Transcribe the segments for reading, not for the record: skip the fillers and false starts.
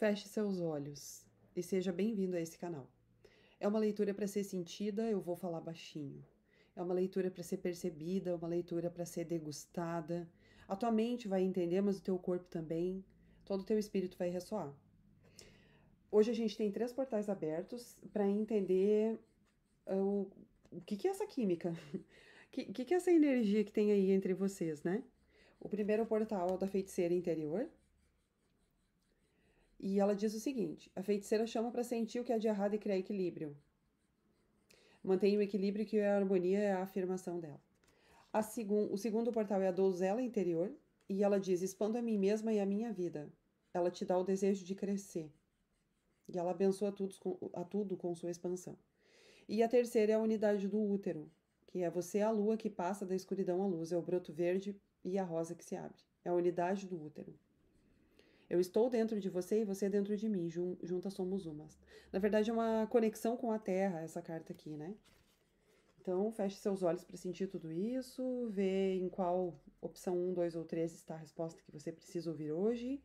Feche seus olhos e seja bem-vindo a esse canal. É uma leitura para ser sentida, eu vou falar baixinho. É uma leitura para ser percebida, uma leitura para ser degustada. A tua mente vai entender, mas o teu corpo também. Todo o teu espírito vai ressoar. Hoje a gente tem 3 portais abertos para entender o que é essa química. O que é essa energia que tem aí entre vocês, né? O primeiro portal é o da feiticeira interior. E ela diz o seguinte: a feiticeira chama para sentir o que é de errado e criar equilíbrio. Mantenha o equilíbrio, que a harmonia é a afirmação dela. O segundo portal é a donzela interior. E ela diz: expando a mim mesma e a minha vida. Ela te dá o desejo de crescer. E ela abençoa tudo com sua expansão. E a terceira é a unidade do útero, que é você, a lua, que passa da escuridão à luz. É o broto verde e a rosa que se abre. É a unidade do útero. Eu estou dentro de você e você dentro de mim. Juntas somos umas. Na verdade, é uma conexão com a Terra, essa carta aqui, né? Então, feche seus olhos para sentir tudo isso. Vê em qual opção 1, 2 ou 3 está a resposta que você precisa ouvir hoje.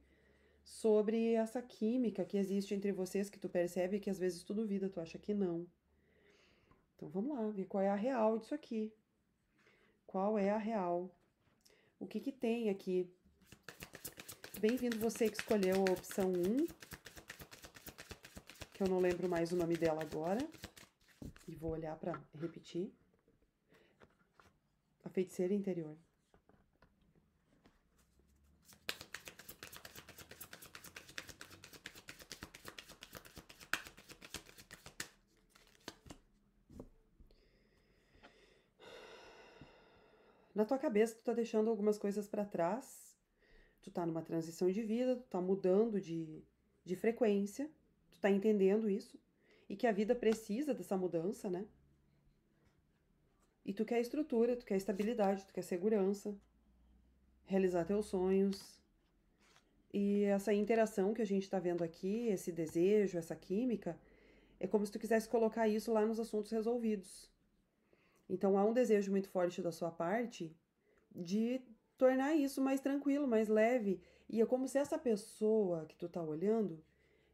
Sobre essa química que existe entre vocês, que tu percebe que às vezes tu duvida, tu acha que não. Então, vamos lá, ver qual é a real disso aqui. Qual é a real? O que tem aqui? Bem-vindo você que escolheu a opção 1, que eu não lembro mais o nome dela agora, e vou olhar para repetir. A feiticeira interior. Na tua cabeça, tu tá deixando algumas coisas para trás, tu tá numa transição de vida, tu tá mudando de frequência, tu tá entendendo isso, e que a vida precisa dessa mudança, né? E tu quer estrutura, tu quer estabilidade, tu quer segurança, realizar teus sonhos. E essa interação que a gente tá vendo aqui, esse desejo, essa química, é como se tu quisesse colocar isso lá nos assuntos resolvidos. Então há um desejo muito forte da sua parte de tornar isso mais tranquilo, mais leve. E é como se essa pessoa que tu tá olhando,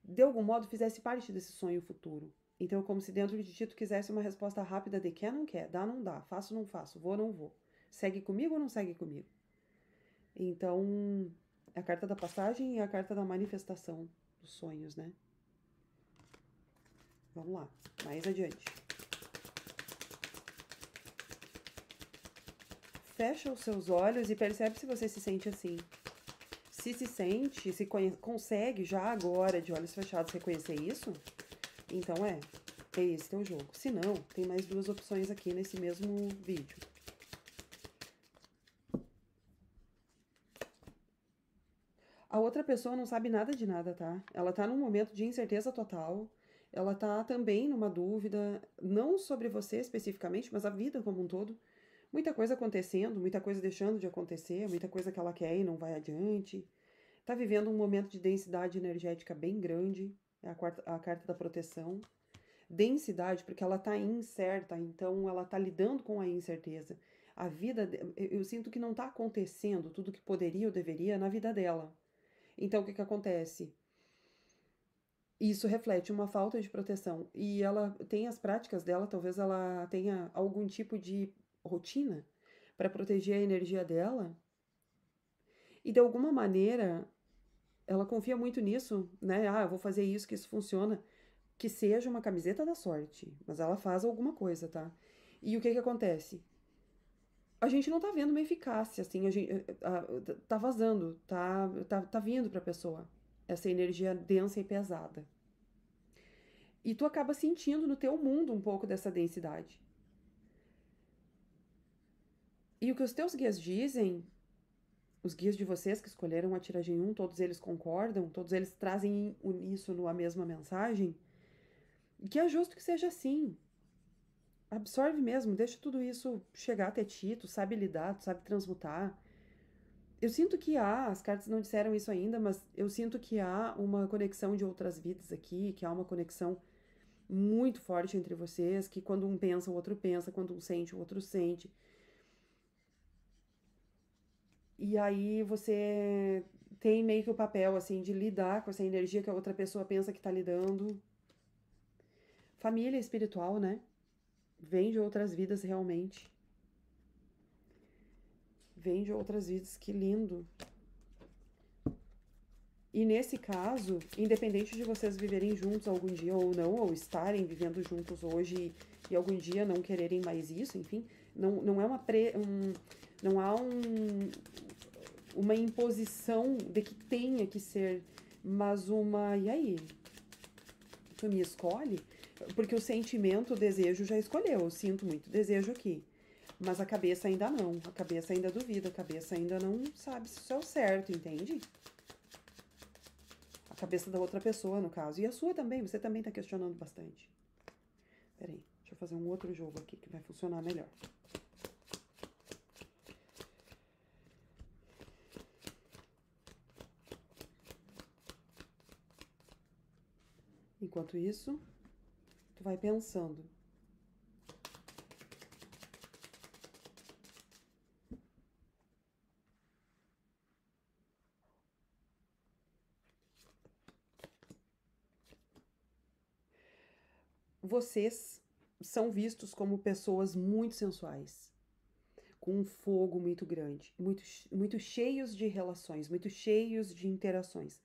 de algum modo, fizesse parte desse sonho futuro. Então é como se dentro de ti tu quisesse uma resposta rápida de quer, não quer, dá, não dá, faço, não faço, vou, não vou. Segue comigo ou não segue comigo? Então, é a carta da passagem e a carta da manifestação dos sonhos, né? Vamos lá, mais adiante. Fecha os seus olhos e percebe se você se sente assim. Se sente, se consegue já agora, de olhos fechados, reconhecer isso, então é esse teu jogo. Se não, tem mais 2 opções aqui nesse mesmo vídeo. A outra pessoa não sabe nada de nada, tá? Ela tá num momento de incerteza total. Ela tá também numa dúvida, não sobre você especificamente, mas a vida como um todo. Muita coisa acontecendo, muita coisa deixando de acontecer, muita coisa que ela quer e não vai adiante. Tá vivendo um momento de densidade energética bem grande, é a carta da proteção. Densidade, porque ela tá incerta, então ela tá lidando com a incerteza. A vida, eu sinto que não tá acontecendo tudo que poderia ou deveria na vida dela. Então, o que acontece? Isso reflete uma falta de proteção. E ela tem as práticas dela, talvez ela tenha algum tipo de rotina para proteger a energia dela. E de alguma maneira, ela confia muito nisso, né? Ah, eu vou fazer isso, que isso funciona. Que seja uma camiseta da sorte, mas ela faz alguma coisa, tá? E o que acontece? A gente não tá vendo uma eficácia, assim, tá vazando, tá vindo pra pessoa essa energia densa e pesada. E tu acaba sentindo no teu mundo um pouco dessa densidade. E o que os teus guias dizem, os guias de vocês que escolheram a tiragem 1, todos eles concordam, todos eles trazem em uníssono a mesma mensagem, que é justo que seja assim. Absorve mesmo, deixa tudo isso chegar até ti, tu sabe lidar, tu sabe transmutar. Eu sinto que as cartas não disseram isso ainda, mas eu sinto que há uma conexão de outras vidas aqui, que há uma conexão muito forte entre vocês, que quando um pensa, o outro pensa, quando um sente, o outro sente. E aí você tem meio que o papel, assim, de lidar com essa energia que a outra pessoa pensa que tá lidando. Família espiritual, né? Vem de outras vidas realmente. Vem de outras vidas, que lindo. E nesse caso, independente de vocês viverem juntos algum dia ou não, ou estarem vivendo juntos hoje e algum dia não quererem mais isso, enfim, não é não há uma imposição de que tenha que ser, mas uma, e aí? Tu me escolhe? Porque o sentimento, o desejo já escolheu, eu sinto muito desejo aqui. Mas a cabeça ainda não, a cabeça ainda duvida, a cabeça ainda não sabe se isso é o certo, entende? A cabeça da outra pessoa, no caso. E a sua também, você também tá questionando bastante. Peraí, deixa eu fazer um outro jogo aqui que vai funcionar melhor. Enquanto isso, tu vai pensando. Vocês são vistos como pessoas muito sensuais, com um fogo muito grande, muito cheios de relações, muito cheios de interações.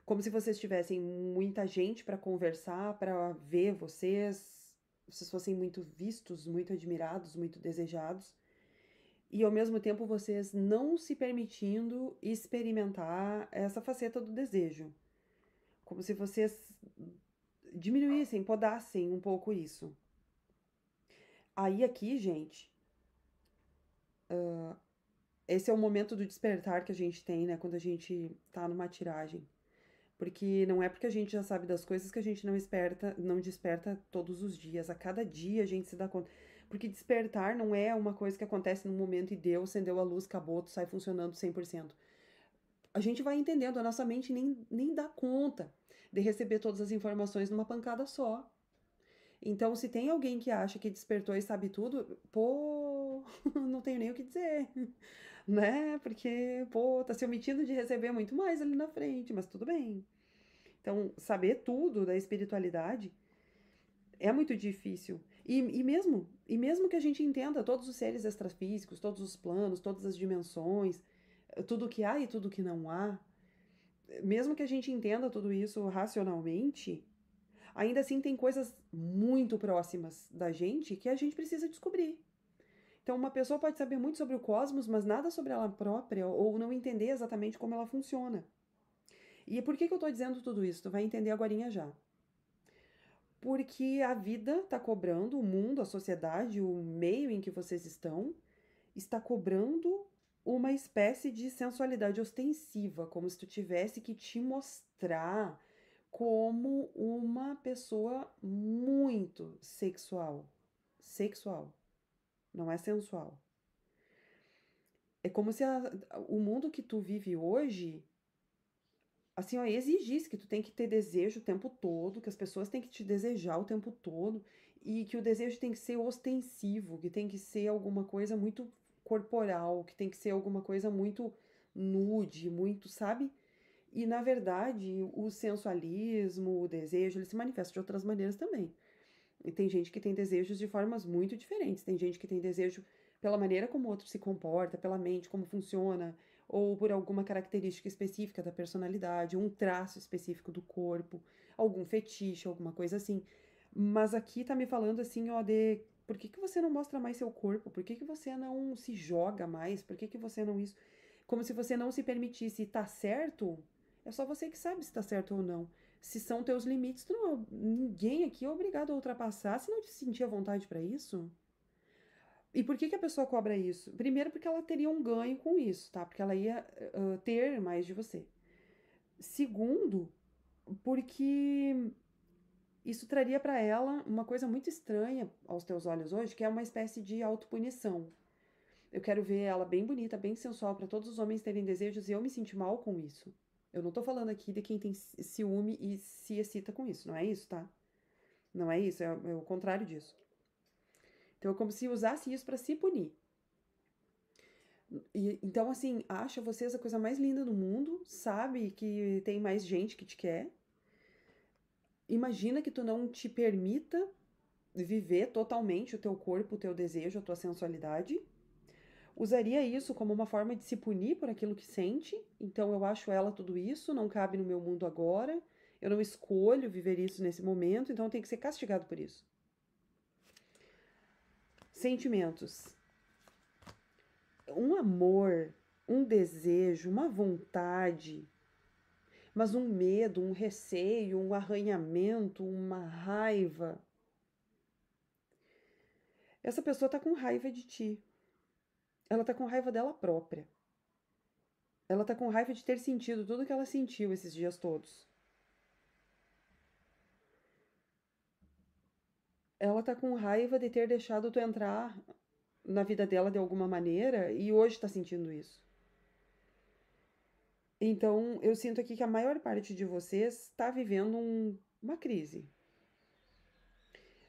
Como se vocês tivessem muita gente para conversar, para ver vocês fossem muito vistos, muito admirados, muito desejados. E ao mesmo tempo vocês não se permitindo experimentar essa faceta do desejo. Como se vocês diminuíssem, podassem um pouco isso. Aí aqui, gente, esse é o momento do despertar que a gente tem, né? Quando a gente tá numa tiragem. Porque não é porque a gente já sabe das coisas que a gente não desperta todos os dias. A cada dia a gente se dá conta. Porque despertar não é uma coisa que acontece num momento e deu, acendeu a luz, acabou, tu sai funcionando 100%. A gente vai entendendo, a nossa mente nem dá conta de receber todas as informações numa pancada só. Então, se tem alguém que acha que despertou e sabe tudo, pô, não tenho nem o que dizer, né? Porque, pô, tá se omitindo de receber muito mais ali na frente, mas tudo bem. Então, saber tudo da espiritualidade é muito difícil. E mesmo que a gente entenda todos os seres extrafísicos, todos os planos, todas as dimensões, tudo que há e tudo que não há, mesmo que a gente entenda tudo isso racionalmente, ainda assim tem coisas muito próximas da gente que a gente precisa descobrir. Então, uma pessoa pode saber muito sobre o cosmos, mas nada sobre ela própria, ou não entender exatamente como ela funciona. E por que eu estou dizendo tudo isso? Tu vai entender agorinha já. Porque a vida está cobrando, o mundo, a sociedade, o meio em que vocês estão, está cobrando uma espécie de sensualidade ostensiva, como se tu tivesse que te mostrar como uma pessoa muito sexual. Sexual, não é sensual. É como se o mundo que tu vive hoje, assim, ó, exigisse que tu tem que ter desejo o tempo todo, que as pessoas têm que te desejar o tempo todo, e que o desejo tem que ser ostensivo, que tem que ser alguma coisa muito corporal, que tem que ser alguma coisa muito nude, muito, sabe? E na verdade, o sensualismo, o desejo, ele se manifesta de outras maneiras também. E tem gente que tem desejos de formas muito diferentes. Tem gente que tem desejo pela maneira como o outro se comporta, pela mente, como funciona, ou por alguma característica específica da personalidade, um traço específico do corpo, algum fetiche, alguma coisa assim. Mas aqui tá me falando assim, ó, de por que que você não mostra mais seu corpo? Por que que você não se joga mais? Por que que você não isso? Como se você não se permitisse. Tá certo? É só você que sabe se tá certo ou não. Se são teus limites, ninguém aqui é obrigado a ultrapassar se não te sentir à vontade para isso. E por que que a pessoa cobra isso? Primeiro, porque ela teria um ganho com isso, tá? Porque ela ia ter mais de você. Segundo, porque isso traria para ela uma coisa muito estranha aos teus olhos hoje, que é uma espécie de autopunição. Eu quero ver ela bem bonita, bem sensual, para todos os homens terem desejos e eu me sentir mal com isso. Eu não tô falando aqui de quem tem ciúme e se excita com isso, não é isso, tá? Não é isso, é o contrário disso. Então é como se usasse isso para se punir. Então, assim, acha vocês a coisa mais linda do mundo, sabe que tem mais gente que te quer. Imagina que tu não te permita viver totalmente o teu corpo, o teu desejo, a tua sensualidade. Usaria isso como uma forma de se punir por aquilo que sente. Então eu acho ela tudo isso, não cabe no meu mundo agora. Eu não escolho viver isso nesse momento, então eu tenho que ser castigado por isso. Sentimentos. Um amor, um desejo, uma vontade, mas um medo, um receio, um arranhamento, uma raiva. Essa pessoa tá com raiva de ti. Ela tá com raiva dela própria. Ela tá com raiva de ter sentido tudo que ela sentiu esses dias todos. Ela tá com raiva de ter deixado tu entrar na vida dela de alguma maneira e hoje tá sentindo isso. Então, eu sinto aqui que a maior parte de vocês está vivendo uma crise.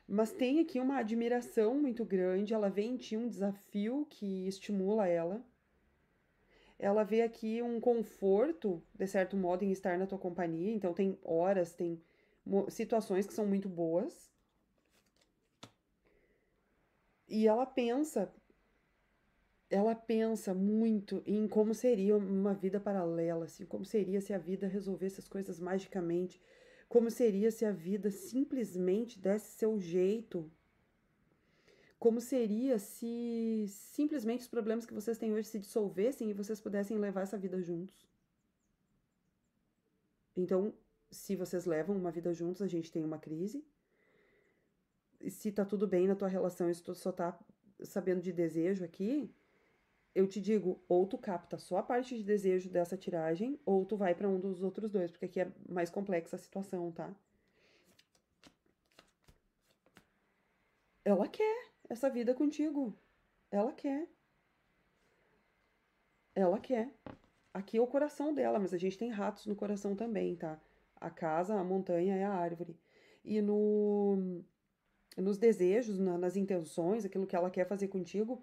Mas tem aqui uma admiração muito grande, ela vê em ti um desafio que estimula ela. Ela vê aqui um conforto, de certo modo, em estar na tua companhia. Então, tem horas, tem situações que são muito boas. E ela pensa muito em como seria uma vida paralela, assim, como seria se a vida resolvesse as coisas magicamente, como seria se a vida simplesmente desse seu jeito, como seria se simplesmente os problemas que vocês têm hoje se dissolvessem e vocês pudessem levar essa vida juntos. Então, se vocês levam uma vida juntos, a gente tem uma crise. E se tá tudo bem na tua relação e se tu só tá sabendo de desejo aqui, eu te digo, ou tu capta só a parte de desejo dessa tiragem, ou tu vai pra um dos outros dois, porque aqui é mais complexa a situação, tá? Ela quer essa vida contigo. Ela quer. Ela quer. Aqui é o coração dela, mas a gente tem ratos no coração também, tá? A casa, a montanha é a árvore. E nos desejos, nas intenções, aquilo que ela quer fazer contigo,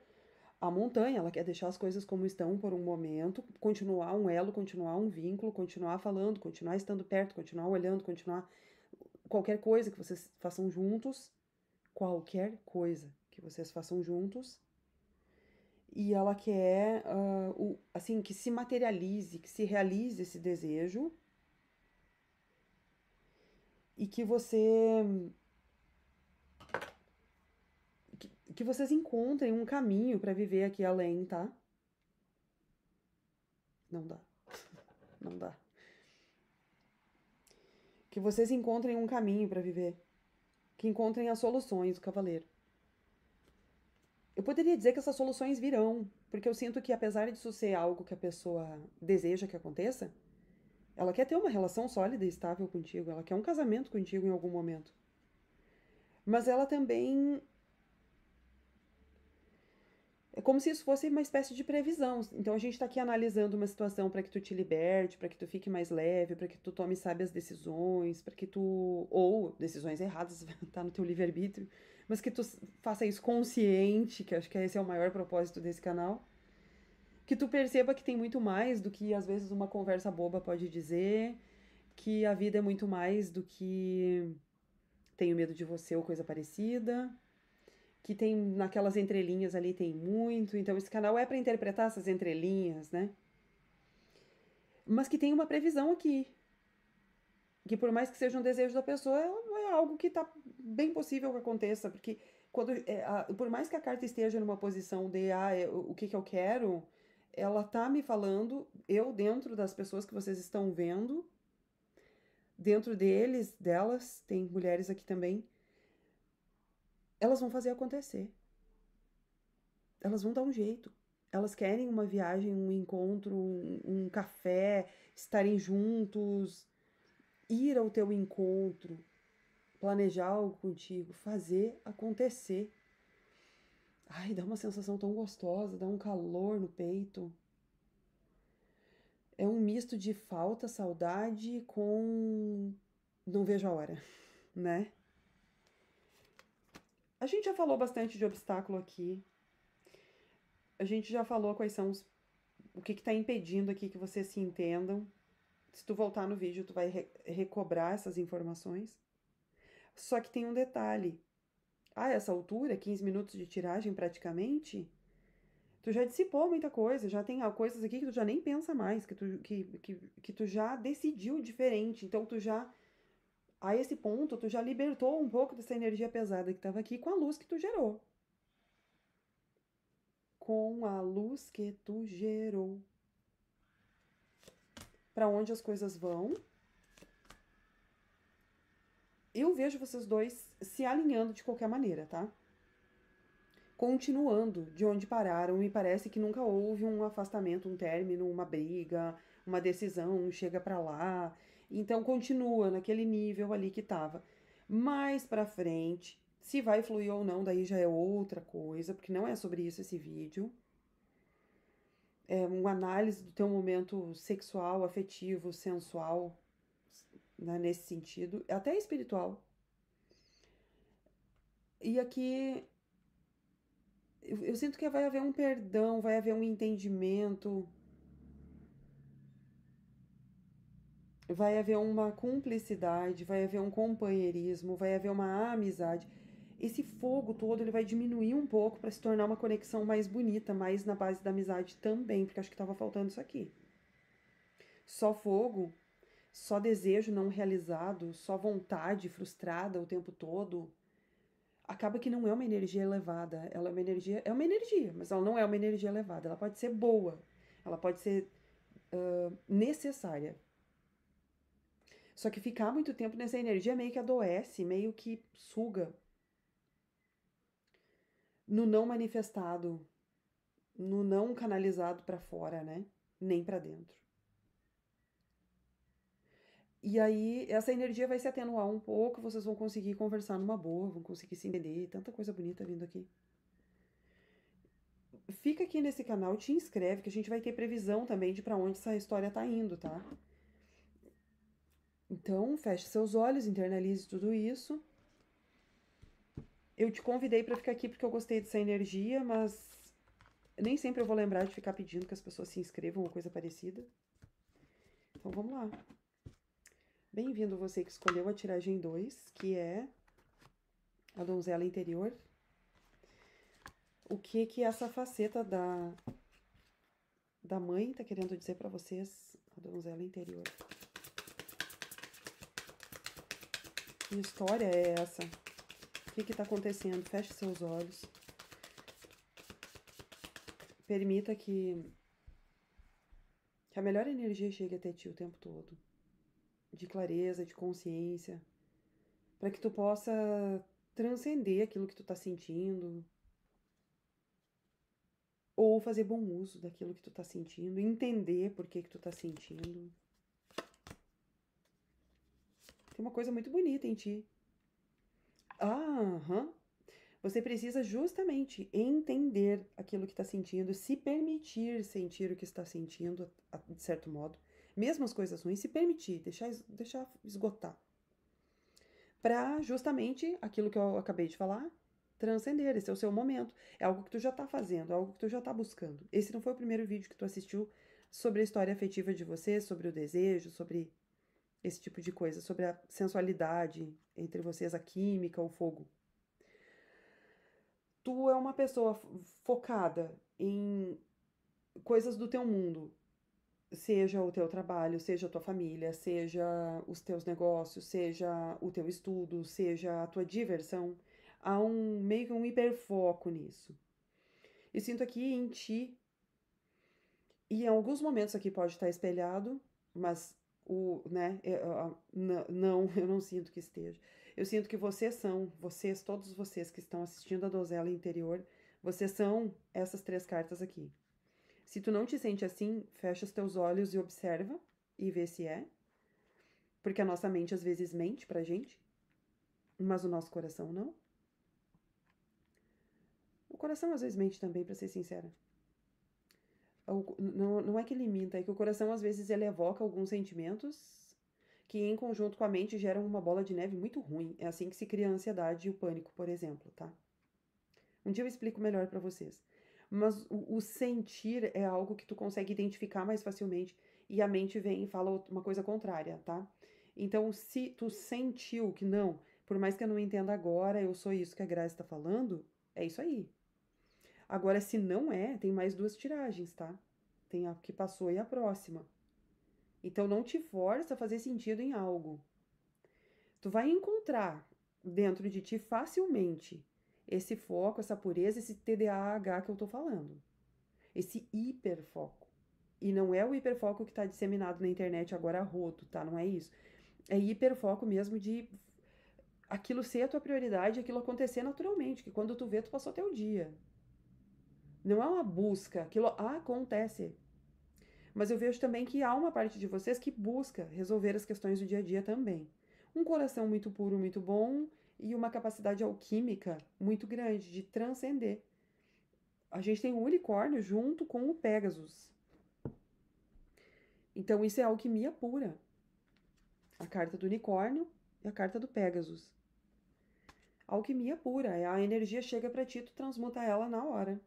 a montanha, ela quer deixar as coisas como estão por um momento, continuar um elo, continuar um vínculo, continuar falando, continuar estando perto, continuar olhando, continuar qualquer coisa que vocês façam juntos, qualquer coisa que vocês façam juntos. E ela quer, assim, que se materialize, que se realize esse desejo e que vocês encontrem um caminho para viver aqui além, tá? Não dá, não dá. Que vocês encontrem um caminho para viver, que encontrem as soluções, o cavaleiro. Eu poderia dizer que essas soluções virão, porque eu sinto que apesar disso ser algo que a pessoa deseja que aconteça, ela quer ter uma relação sólida e estável contigo, ela quer um casamento contigo em algum momento. Mas ela também é como se isso fosse uma espécie de previsão. Então a gente está aqui analisando uma situação para que tu te liberte, para que tu fique mais leve, para que tu tome sábias decisões, para que tu ou decisões erradas, tá no teu livre-arbítrio, mas que tu faça isso consciente, que acho que esse é o maior propósito desse canal. Que tu perceba que tem muito mais do que às vezes uma conversa boba pode dizer, que a vida é muito mais do que tenho medo de você ou coisa parecida, que tem naquelas entrelinhas ali tem muito, então esse canal é para interpretar essas entrelinhas, né? Mas que tem uma previsão aqui, que por mais que seja um desejo da pessoa, é algo que tá bem possível que aconteça, porque por mais que a carta esteja numa posição de o que eu quero, ela tá me falando, eu dentro das pessoas que vocês estão vendo, dentro deles, delas, tem mulheres aqui também, elas vão fazer acontecer. Elas vão dar um jeito. Elas querem uma viagem, um encontro, um café, estarem juntos, ir ao teu encontro, planejar algo contigo, fazer acontecer. Ai, dá uma sensação tão gostosa, dá um calor no peito. É um misto de falta, saudade com não vejo a hora, né? A gente já falou bastante de obstáculo aqui. A gente já falou quais são o que está impedindo aqui que vocês se entendam. Se tu voltar no vídeo, tu vai recobrar essas informações. Só que tem um detalhe. A essa altura, 15 minutos de tiragem praticamente, tu já dissipou muita coisa, já tem coisas aqui que tu já nem pensa mais, que tu já decidiu diferente. Então tu já, a esse ponto, tu já libertou um pouco dessa energia pesada que estava aqui com a luz que tu gerou. Com a luz que tu gerou. Para onde as coisas vão? Eu vejo vocês dois se alinhando de qualquer maneira, tá? Continuando de onde pararam, me parece que nunca houve um afastamento, um término, uma briga, uma decisão, chega para lá. Então continua naquele nível ali que tava. Mais para frente, se vai fluir ou não, daí já é outra coisa, porque não é sobre isso esse vídeo. É uma análise do teu momento sexual, afetivo, sensual, né, nesse sentido, até espiritual. E aqui eu sinto que vai haver um perdão, vai haver um entendimento, vai haver uma cumplicidade, vai haver um companheirismo, vai haver uma amizade. Esse fogo todo ele vai diminuir um pouco para se tornar uma conexão mais bonita, mais na base da amizade também, porque acho que estava faltando isso aqui. Só fogo, só desejo não realizado, só vontade frustrada o tempo todo, acaba que não é uma energia elevada. Ela é uma energia, mas ela não é uma energia elevada. Ela pode ser boa, ela pode ser necessária. Só que ficar muito tempo nessa energia meio que adoece, meio que suga no não manifestado, no não canalizado para fora, né? Nem para dentro. E aí essa energia vai se atenuar um pouco, vocês vão conseguir conversar numa boa, vão conseguir se entender, tanta coisa bonita vindo aqui. Fica aqui nesse canal, te inscreve, que a gente vai ter previsão também de para onde essa história tá indo, tá? Então, feche seus olhos, internalize tudo isso. Eu te convidei para ficar aqui porque eu gostei dessa energia, mas nem sempre eu vou lembrar de ficar pedindo que as pessoas se inscrevam ou coisa parecida. Então vamos lá. Bem-vindo você que escolheu a tiragem 2, que é a donzela interior. O que essa faceta da mãe tá querendo dizer para vocês, a donzela interior? Que história é essa? O que está acontecendo? Feche seus olhos. Permita que a melhor energia chegue até ti o tempo todo. De clareza, de consciência. Para que tu possa transcender aquilo que tu tá sentindo. Ou fazer bom uso daquilo que tu tá sentindo. Entender por que tu tá sentindo. Tem uma coisa muito bonita em ti. Aham. Você precisa justamente entender aquilo que está sentindo, se permitir sentir o que está sentindo, de certo modo. Mesmo as coisas ruins, se permitir, deixar esgotar. Para justamente aquilo que eu acabei de falar, transcender. Esse é o seu momento. É algo que tu já está fazendo, é algo que tu já está buscando. Esse não foi o primeiro vídeo que tu assistiu sobre a história afetiva de você, sobre o desejo, sobre esse tipo de coisa, sobre a sensualidade entre vocês, a química, o fogo. Tu é uma pessoa focada em coisas do teu mundo, seja o teu trabalho, seja a tua família, seja os teus negócios, seja o teu estudo, seja a tua diversão, há meio que um hiperfoco nisso. E sinto aqui em ti, e em alguns momentos aqui pode estar espelhado, mas não, eu não sinto que esteja. Eu sinto que vocês, todos vocês que estão assistindo a donzela interior, vocês são essas 3 cartas aqui. Se tu não te sente assim, fecha os teus olhos e observa e vê se é. Porque a nossa mente às vezes mente pra gente, mas o nosso coração não. O coração às vezes mente também, pra ser sincera. Não é que ele minta, é que o coração às vezes ele evoca alguns sentimentos que em conjunto com a mente geram uma bola de neve muito ruim. É assim que se cria a ansiedade e o pânico, por exemplo, tá? Um dia eu explico melhor pra vocês. Mas o sentir é algo que tu consegue identificar mais facilmente e a mente vem e fala uma coisa contrária, tá? Então, se tu sentiu que não, por mais que eu não entenda agora, eu sou isso que a Grazi está falando, é isso aí. Agora, se não é, tem mais duas tiragens, tá? Tem a que passou e a próxima. Então, não te força a fazer sentido em algo. Tu vai encontrar dentro de ti facilmente esse foco, essa pureza, esse TDAH que eu tô falando. Esse hiperfoco. E não é o hiperfoco que está disseminado na internet agora a rodo, tá? Não é isso. É hiperfoco mesmo de aquilo ser a tua prioridade, aquilo acontecer naturalmente, que quando tu vê, tu passou teu dia. Não é uma busca, aquilo acontece. Mas eu vejo também que há uma parte de vocês que busca resolver as questões do dia a dia também. Um coração muito puro, muito bom e uma capacidade alquímica muito grande de transcender. A gente tem o unicórnio junto com o Pegasus. Então isso é alquimia pura. A carta do unicórnio e a carta do Pegasus. Alquimia pura, a energia chega para ti, tu transmuta ela na hora.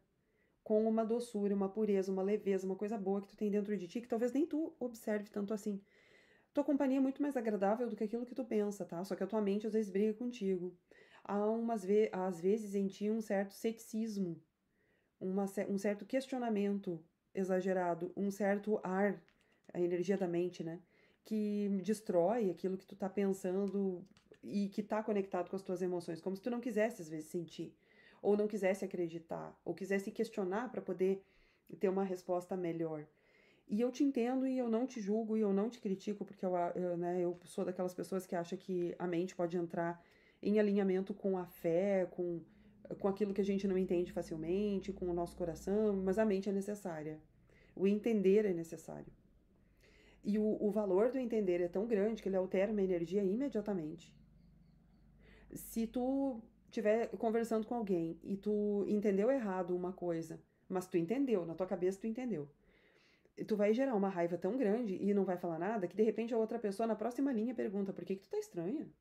Com uma doçura, uma pureza, uma leveza, uma coisa boa que tu tem dentro de ti, que talvez nem tu observe tanto assim. Tua companhia é muito mais agradável do que aquilo que tu pensa, tá? Só que a tua mente às vezes briga contigo. Há às vezes em ti um certo ceticismo, um certo questionamento exagerado, um certo ar, a energia da mente, né? Que destrói aquilo que tu tá pensando e que tá conectado com as tuas emoções, como se tu não quisesse às vezes sentir, ou não quisesse acreditar, ou quisesse questionar para poder ter uma resposta melhor. E eu te entendo e eu não te julgo e eu não te critico, porque né, eu sou daquelas pessoas que acham que a mente pode entrar em alinhamento com a fé, com aquilo que a gente não entende facilmente, com o nosso coração, mas a mente é necessária. O entender é necessário. E o valor do entender é tão grande que ele altera uma energia imediatamente. Se tu estiver conversando com alguém e tu entendeu errado uma coisa, mas tu entendeu, na tua cabeça tu entendeu, tu vai gerar uma raiva tão grande e não vai falar nada que de repente a outra pessoa na próxima linha pergunta por que tu tá estranha?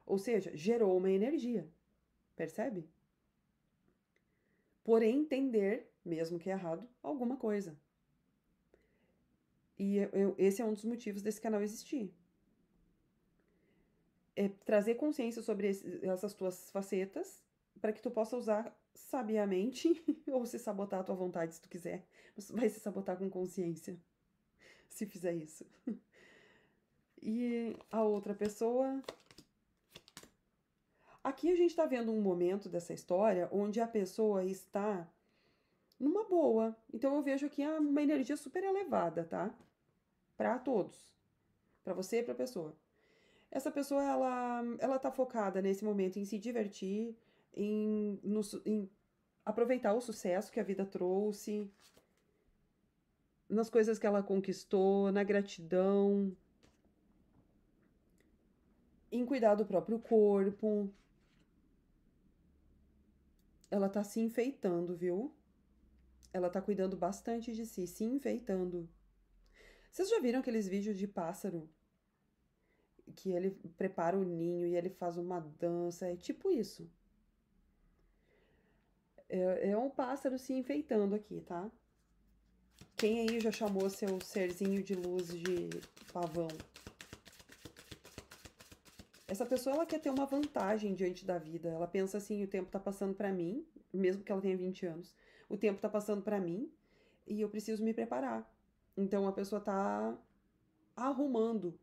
Ou seja, gerou uma energia, percebe? Por entender, mesmo que errado, alguma coisa. E esse é um dos motivos desse canal existir. É trazer consciência sobre essas tuas facetas para que tu possa usar sabiamente ou se sabotar à tua vontade se tu quiser. Mas vai se sabotar com consciência se fizer isso. E a outra pessoa. Aqui a gente está vendo um momento dessa história onde a pessoa está numa boa. Então eu vejo aqui uma energia super elevada, tá? Para todos. Para você e para a pessoa. Essa pessoa, ela tá focada nesse momento em se divertir, em aproveitar o sucesso que a vida trouxe, nas coisas que ela conquistou, na gratidão, em cuidar do próprio corpo. Ela tá se enfeitando, viu? Ela tá cuidando bastante de si, se enfeitando. Vocês já viram aqueles vídeos de pássaro? Que ele prepara o ninho e ele faz uma dança. É tipo isso. É um pássaro se enfeitando aqui, tá? Quem aí já chamou seu serzinho de luz de pavão? Essa pessoa, ela quer ter uma vantagem diante da vida. Ela pensa assim, o tempo tá passando pra mim, mesmo que ela tenha 20 anos. O tempo tá passando pra mim e eu preciso me preparar. Então a pessoa tá arrumando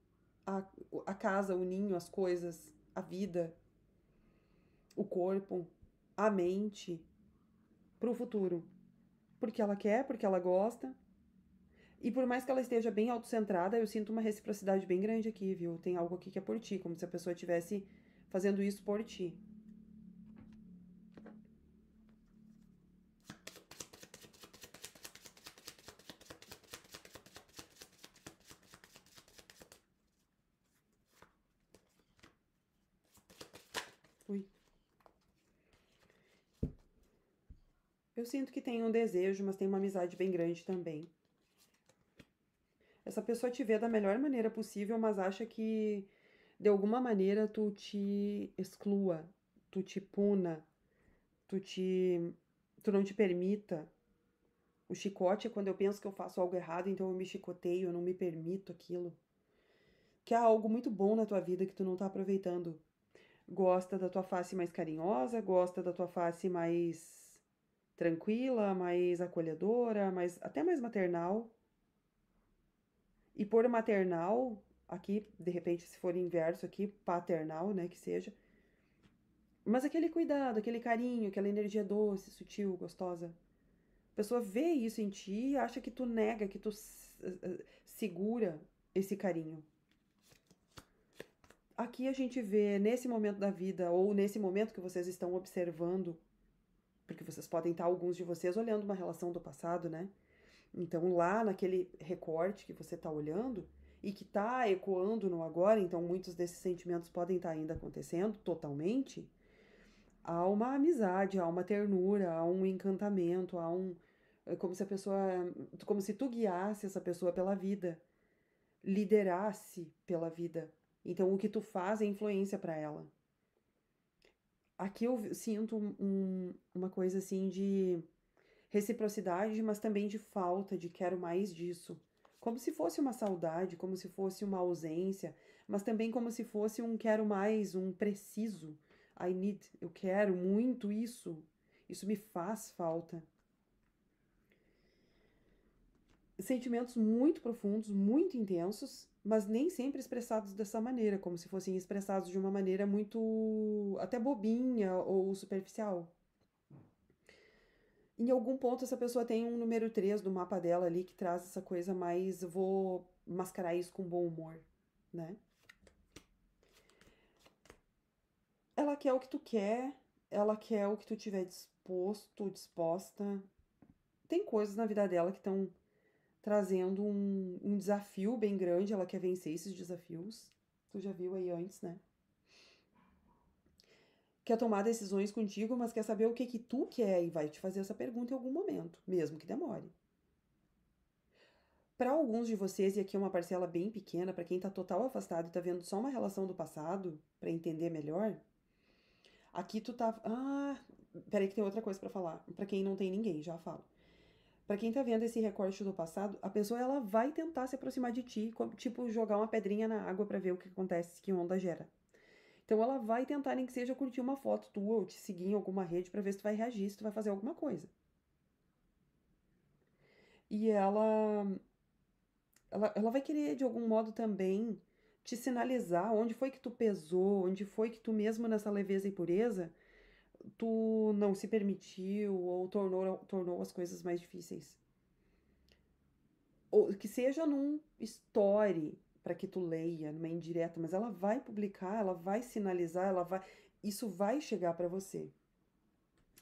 a, a casa, o ninho, as coisas, a vida, o corpo, a mente pro futuro. Porque ela quer, porque ela gosta. E por mais que ela esteja bem autocentrada, eu sinto uma reciprocidade bem grande aqui, viu? Tem algo aqui que é por ti, como se a pessoa estivesse fazendo isso por ti. Ui. Eu sinto que tem um desejo, mas tem uma amizade bem grande também. Essa pessoa te vê da melhor maneira possível, mas acha que de alguma maneira tu te exclua, tu te puna, tu te tu não te permita. O chicote é quando eu penso que eu faço algo errado, então eu me chicoteio, eu não me permito aquilo. Que há algo muito bom na tua vida que tu não tá aproveitando. Gosta da tua face mais carinhosa, gosta da tua face mais tranquila, mais acolhedora, até mais maternal. E por maternal, aqui, de repente, se for inverso aqui, paternal, né, que seja. Mas aquele cuidado, aquele carinho, aquela energia doce, sutil, gostosa. A pessoa vê isso em ti e acha que tu nega, que tu segura esse carinho. Aqui a gente vê nesse momento da vida, ou nesse momento que vocês estão observando, porque vocês podem estar, alguns de vocês, olhando uma relação do passado, né? Então, lá naquele recorte que você está olhando e que está ecoando no agora, então muitos desses sentimentos podem estar ainda acontecendo totalmente, há uma amizade, há uma ternura, há um encantamento, há um. É como se a pessoa. Como se tu guiasse essa pessoa pela vida, liderasse pela vida. Então, o que tu faz é influência para ela. Aqui eu sinto uma coisa assim de reciprocidade, mas também de falta, de quero mais disso. Como se fosse uma saudade, como se fosse uma ausência, mas também como se fosse um quero mais, um preciso. I need, eu quero muito isso. Isso me faz falta. Sentimentos muito profundos, muito intensos, mas nem sempre expressados dessa maneira, como se fossem expressados de uma maneira muito até bobinha ou superficial. Em algum ponto essa pessoa tem um número 3 do mapa dela ali que traz essa coisa mais, vou mascarar isso com bom humor, né? Ela quer o que tu quer, ela quer o que tu tiver disposto, disposta. Tem coisas na vida dela que estão trazendo um desafio bem grande, ela quer vencer esses desafios. Tu já viu aí antes, né? Quer tomar decisões contigo, mas quer saber o que que tu quer e vai te fazer essa pergunta em algum momento, mesmo que demore. Para alguns de vocês, e aqui é uma parcela bem pequena, para quem tá total afastado e tá vendo só uma relação do passado, para entender melhor, aqui tu tá. Ah, peraí que tem outra coisa para falar. Para quem não tem ninguém, já falo. Para quem tá vendo esse recorte do passado, a pessoa ela vai tentar se aproximar de ti, tipo jogar uma pedrinha na água para ver o que acontece, que onda gera. Então ela vai tentar, nem que seja curtir uma foto tua ou te seguir em alguma rede para ver se tu vai reagir, se tu vai fazer alguma coisa. E ela vai querer, de algum modo, também te sinalizar onde foi que tu pesou, onde foi que tu, mesmo nessa leveza e pureza, tu não se permitiu ou tornou as coisas mais difíceis. Ou que seja num story para que tu leia, numa indireta, mas ela vai publicar, ela vai sinalizar, isso vai chegar para você.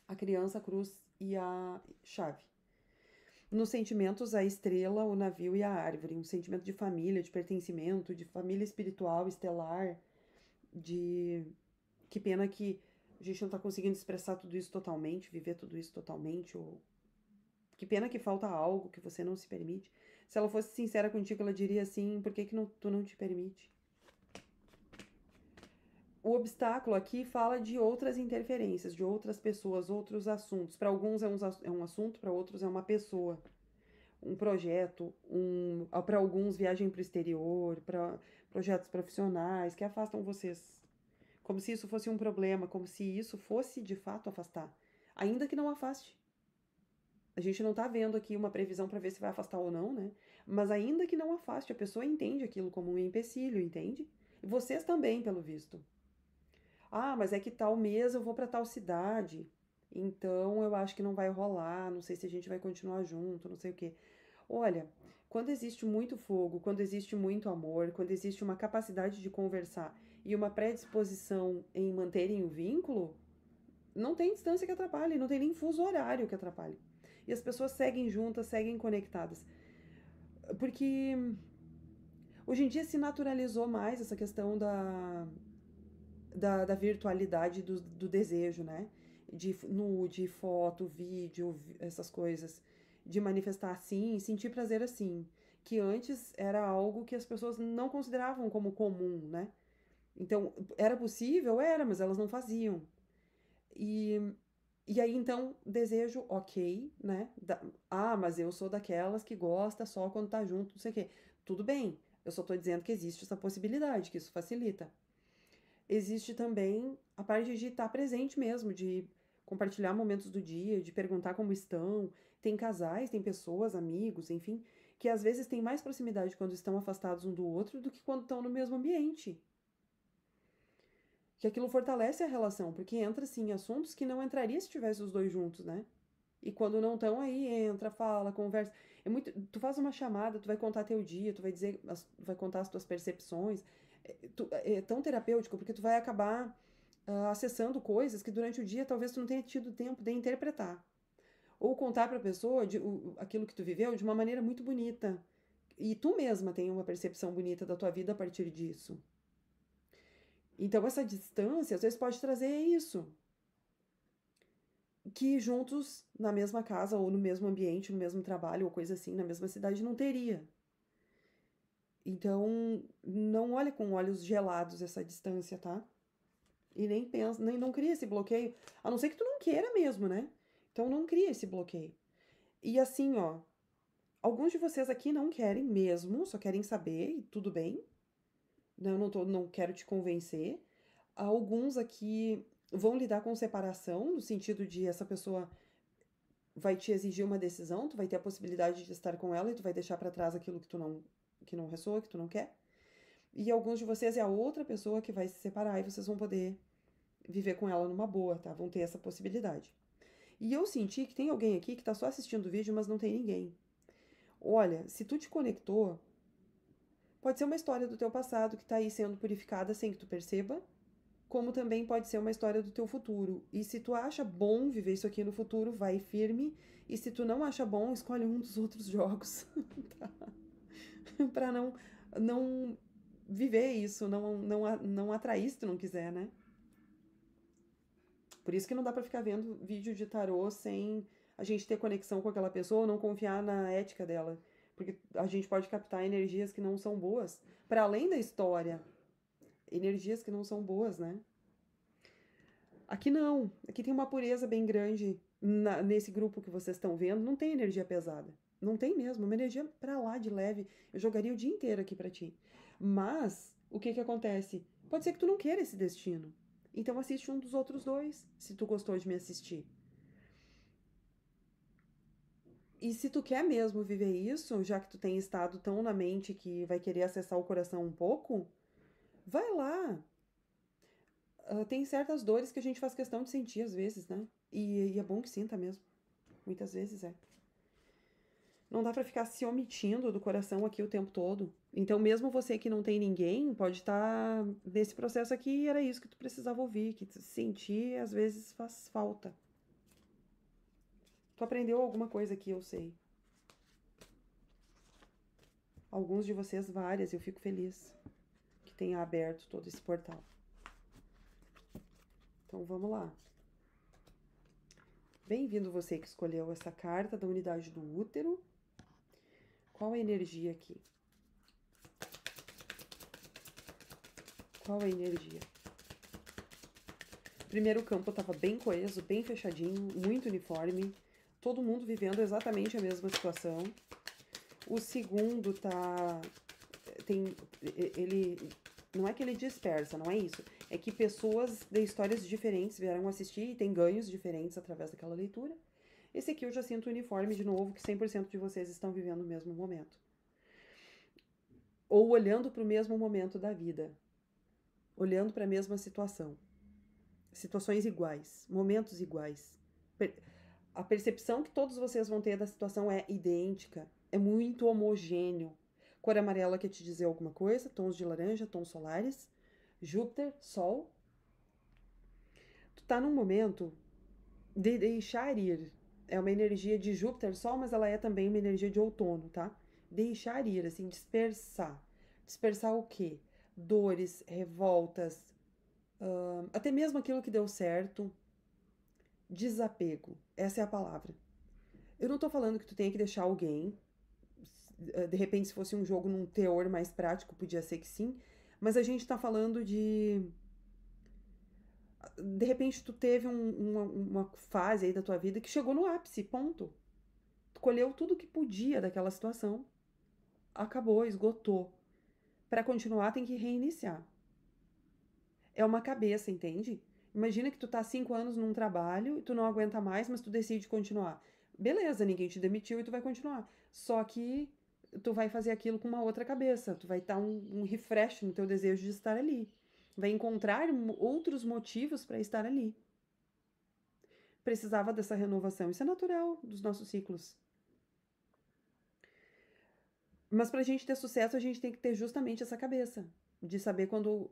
A criança, a cruz e a chave. Nos sentimentos, a estrela, o navio e a árvore. Um sentimento de família, de pertencimento, de família espiritual, estelar, de. Que pena que a gente não tá conseguindo expressar tudo isso totalmente, viver tudo isso totalmente, ou. Que pena que falta algo que você não se permite. Se ela fosse sincera contigo, ela diria assim: por que, que tu não te permite? O obstáculo aqui fala de outras interferências, de outras pessoas, outros assuntos. Para alguns é um assunto, para outros é uma pessoa. Um projeto, para alguns viagem para o exterior, para projetos profissionais que afastam vocês. Como se isso fosse um problema, como se isso fosse de fato afastar. Ainda que não afaste. A gente não tá vendo aqui uma previsão para ver se vai afastar ou não, né? Mas ainda que não afaste, a pessoa entende aquilo como um empecilho, entende? E vocês também, pelo visto. Ah, mas é que tal mês eu vou para tal cidade. Então eu acho que não vai rolar, não sei se a gente vai continuar junto, não sei o quê. Olha, quando existe muito fogo, quando existe muito amor, quando existe uma capacidade de conversar e uma predisposição em manterem o vínculo, não tem distância que atrapalhe, não tem nem fuso horário que atrapalhe. E as pessoas seguem juntas, seguem conectadas. Porque hoje em dia se naturalizou mais essa questão da virtualidade do desejo, né? De nude, foto, vídeo, essas coisas. De manifestar assim, sentir prazer assim. Que antes era algo que as pessoas não consideravam como comum, né? Então, era possível? Era, mas elas não faziam. E E aí, então, desejo, ok, né? Mas eu sou daquelas que gosta só quando tá junto, não sei o quê. Tudo bem, eu só tô dizendo que existe essa possibilidade, que isso facilita. Existe também a parte de estar presente mesmo, de compartilhar momentos do dia, de perguntar como estão. Tem casais, tem pessoas, amigos, enfim, que às vezes têm mais proximidade quando estão afastados um do outro do que quando estão no mesmo ambiente. Que aquilo fortalece a relação, porque entra assim assuntos que não entraria se tivesse os dois juntos, né? E quando não estão aí, entra, fala, conversa. É muito, tu faz uma chamada, tu vai contar teu dia, tu vai dizer, vai contar as tuas percepções. É tão terapêutico porque tu vai acabar acessando coisas que durante o dia talvez tu não tenha tido tempo de interpretar. Ou contar para a pessoa aquilo que tu viveu de uma maneira muito bonita. E tu mesma tem uma percepção bonita da tua vida a partir disso. Então essa distância às vezes pode trazer isso, que juntos na mesma casa ou no mesmo ambiente, no mesmo trabalho ou coisa assim, na mesma cidade não teria. Então, não olhe com olhos gelados essa distância, tá? E nem pensa, nem não cria esse bloqueio, a não ser que tu não queira mesmo, né? Então não cria esse bloqueio. E assim, ó, alguns de vocês aqui não querem mesmo, só querem saber e tudo bem. Não quero te convencer. Alguns aqui vão lidar com separação, no sentido de essa pessoa vai te exigir uma decisão, tu vai ter a possibilidade de estar com ela e tu vai deixar para trás aquilo que não ressoa, que tu não quer. E alguns de vocês é a outra pessoa que vai se separar e vocês vão poder viver com ela numa boa, tá? Vão ter essa possibilidade. E eu senti que tem alguém aqui que tá só assistindo o vídeo, mas não tem ninguém. Olha, se tu te conectou, pode ser uma história do teu passado que tá aí sendo purificada sem que tu perceba, como também pode ser uma história do teu futuro. E se tu acha bom viver isso aqui no futuro, vai firme. E se tu não acha bom, escolhe um dos outros jogos, tá? Pra não viver isso, não atrair se tu não quiser, né? Por isso que não dá pra ficar vendo vídeo de tarô sem a gente ter conexão com aquela pessoa ou não confiar na ética dela. Porque a gente pode captar energias que não são boas, para além da história, energias que não são boas, né? Aqui não. Aqui tem uma pureza bem grande nesse grupo que vocês estão vendo. Não tem energia pesada. Não tem mesmo. Uma energia pra lá de leve. Eu jogaria o dia inteiro aqui pra ti. Mas, o que que acontece? Pode ser que tu não queira esse destino. Então assiste um dos outros dois, se tu gostou de me assistir. E se tu quer mesmo viver isso, já que tu tem estado tão na mente que vai querer acessar o coração um pouco, vai lá. Tem certas dores que a gente faz questão de sentir às vezes, né? E é bom que sinta mesmo. Muitas vezes é. Não dá pra ficar se omitindo do coração aqui o tempo todo. Então, mesmo você que não tem ninguém, pode estar nesse processo aqui e era isso que tu precisava ouvir, que sentir às vezes faz falta. Tu aprendeu alguma coisa aqui, eu sei. Alguns de vocês, várias, eu fico feliz que tenha aberto todo esse portal. Então, vamos lá. Bem-vindo você que escolheu essa carta da unidade do útero. Qual a energia aqui? Qual a energia? O primeiro campo estava bem coeso, bem fechadinho, muito uniforme. Todo mundo vivendo exatamente a mesma situação. O segundo tá... Ele... Não é que ele dispersa, não é isso. É que pessoas de histórias diferentes vieram assistir e tem ganhos diferentes através daquela leitura. Esse aqui eu já sinto uniforme de novo, que 100% de vocês estão vivendo o mesmo momento. Ou olhando para o mesmo momento da vida. Olhando para a mesma situação. Situações iguais, momentos iguais. A percepção que todos vocês vão ter da situação é idêntica, é muito homogêneo. Cor amarela quer te dizer alguma coisa, tons de laranja, tons solares, Júpiter, Sol. Tu tá num momento de deixar ir. É uma energia de Júpiter, Sol, mas ela é também uma energia de outono, tá? Deixar ir, assim, dispersar. Dispersar o quê? Dores, revoltas, até mesmo aquilo que deu certo. Desapego, essa é a palavra. Eu não tô falando que tu tenha que deixar alguém. De repente, se fosse um jogo num teor mais prático, podia ser que sim. Mas a gente tá falando de De repente tu teve uma fase aí da tua vida que chegou no ápice, ponto. Tu colheu tudo que podia daquela situação, acabou, esgotou. Para continuar tem que reiniciar. É uma cabeça, entende? Imagina que tu tá 5 anos num trabalho e tu não aguenta mais, mas tu decide continuar. Beleza, ninguém te demitiu e tu vai continuar. Só que tu vai fazer aquilo com uma outra cabeça. Tu vai dar um refresh no teu desejo de estar ali. Vai encontrar outros motivos para estar ali. Precisava dessa renovação. Isso é natural dos nossos ciclos. Mas pra gente ter sucesso, a gente tem que ter justamente essa cabeça. De saber quando.